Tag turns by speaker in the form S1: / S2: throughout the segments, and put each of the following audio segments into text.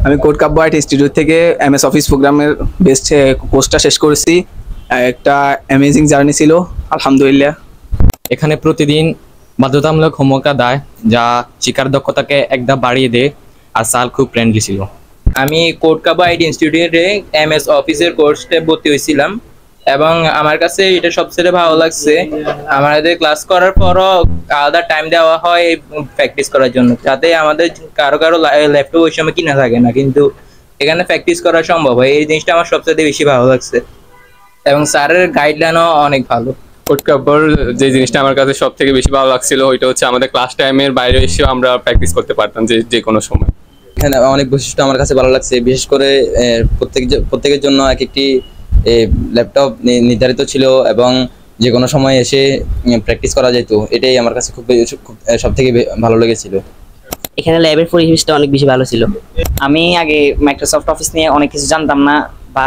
S1: আমি কোড কাব্য art institute থেকে MS office প্রোগ্রামের বেস্ট কোর্সটা শেষ করেছি। একটা অ্যামেজিং জার্নি ছিল, আলহামদুলিল্লাহ।
S2: এখানে প্রতিদিন বাধ্যতামূলক হোমওয়ার্ক দেয়, যা শিক্ষার দক্ষতাকে এক ধাপ বাড়িয়ে দেয়। আর স্যার খুব ফ্রেন্ডলি ছিল।
S3: আমি কোড কাব্য আইটি ইনস্টিটিউটে এমএস অফিসের কোর্সে ভর্তি হয়েছিলাম এবং আমার কাছে এটা সবচেয়ে ভালো লাগছে। আমাদের ক্লাস করার পরও আলাদা টাইম দেওয়া হয় প্র্যাকটিস করার জন্য, যাতে আমাদের কারো ল্যাপটপ ওই সময় কিনা থাকে না, কিন্তু এখানে প্র্যাকটিস করা সম্ভব হয়। এই জিনিসটা আমার সবচেয়ে বেশি ভালো লাগছে এবং স্যারের গাইডলাইনও অনেক ভালো।
S4: কোড কাব্যর যে জিনিসটা আমার কাছে সব থেকে বেশি ভালো লাগছিল ওইটা হচ্ছে আমাদের ক্লাস টাইমের বাইরে এসেও আমরা প্র্যাকটিস করতে পারতাম যে কোনো সময়।
S5: এখানে অনেক বৈশিষ্ট্য আমার কাছে ভালো লাগছে, বিশেষ করে প্রত্যেকের জন্য এক একটি ল্যাপটপ নির্ধারিত ছিল এবং যে কোনো সময় এসে প্র্যাকটিস করা যেত। এটাই আমার কাছে খুব সব থেকে ভালো লেগেছিল।
S6: এখানে ল্যাবের পরিবেশটা অনেক বেশি ভালো ছিল। আমি আগে মাইক্রোসফট অফিস নিয়ে অনেক কিছু জানতাম না বা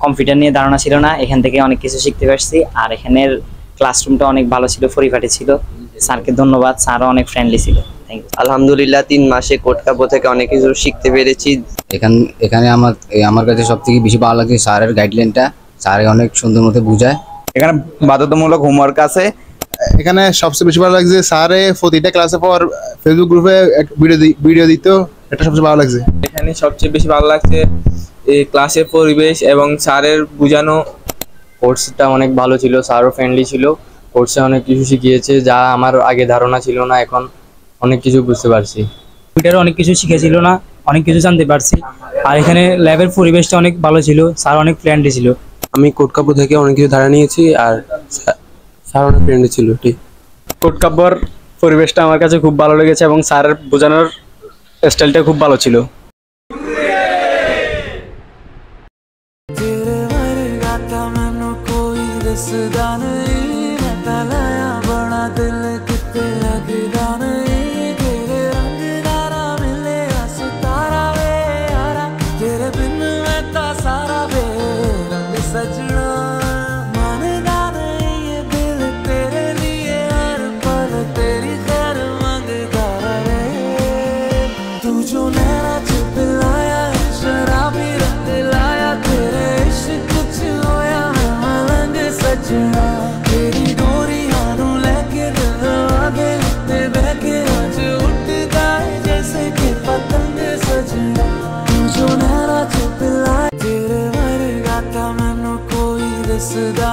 S6: কম্পিউটার নিয়ে ধারণা ছিল না, এখান থেকে অনেক কিছু শিখতে পারছি। আর এখানের ক্লাসরুমটা অনেক ভালো ছিল, পরিপাটি ছিল। স্যারকে ধন্যবাদ, স্যারও অনেক ফ্রেন্ডলি ছিল। Thank you.
S7: আলহামদুলিল্লাহ 3 মাসে কোড কাব্য থেকে অনেক কিছু শিখতে পেরেছি।
S8: এখানে আমার কাছে সব থেকে বেশি ভালো লাগছে স্যারের গাইডলাইনটা। স্যার অনেক সুন্দর মতো বোঝায়।
S1: এখানে বাধ্যতামূলক হোমওয়ার্ক আছে।
S9: এখানে সবচেয়ে বেশি ভালো লাগছে স্যারে প্রতিটা ক্লাসে পর ফেসবুক গ্রুপে ভিডিও দিত, এটা সবচেয়ে ভালো লাগছে।
S3: এখানে সবচেয়ে বেশি ভালো লাগছে এই ক্লাসের পরিবেশ এবং স্যারের বোঝানো।
S2: কোর্সটা অনেক ভালো ছিল, স্যারও ফ্রেন্ডলি ছিল। কোর্সে অনেক কিছু শিখিয়েছে যা আমার আগে ধারণা ছিল না, এখন অনেক কিছু বুঝতে পারছি।
S10: কম্পিউটারে অনেক কিছু শিখেছিল না, অনেক কিছু জানতে পারছি। আর এখানে ল্যাবের পরিবেশটা অনেক ভালো ছিল, স্যার অনেক ফ্রেন্ডলি ছিল।
S11: আমি কোড কাব্য থেকে অনেক কিছু ধারণা নিয়েছি আর স্যার অনেক ফ্রেন্ডলি ছিল। ঠিক,
S1: কোড কাব্যর পরিবেশটা আমার কাছে খুব ভালো লেগেছে এবং স্যারের বোঝানোর স্টাইলটা খুব ভালো ছিল।
S12: तेरे वर्गा ता मैनू कोई दसदा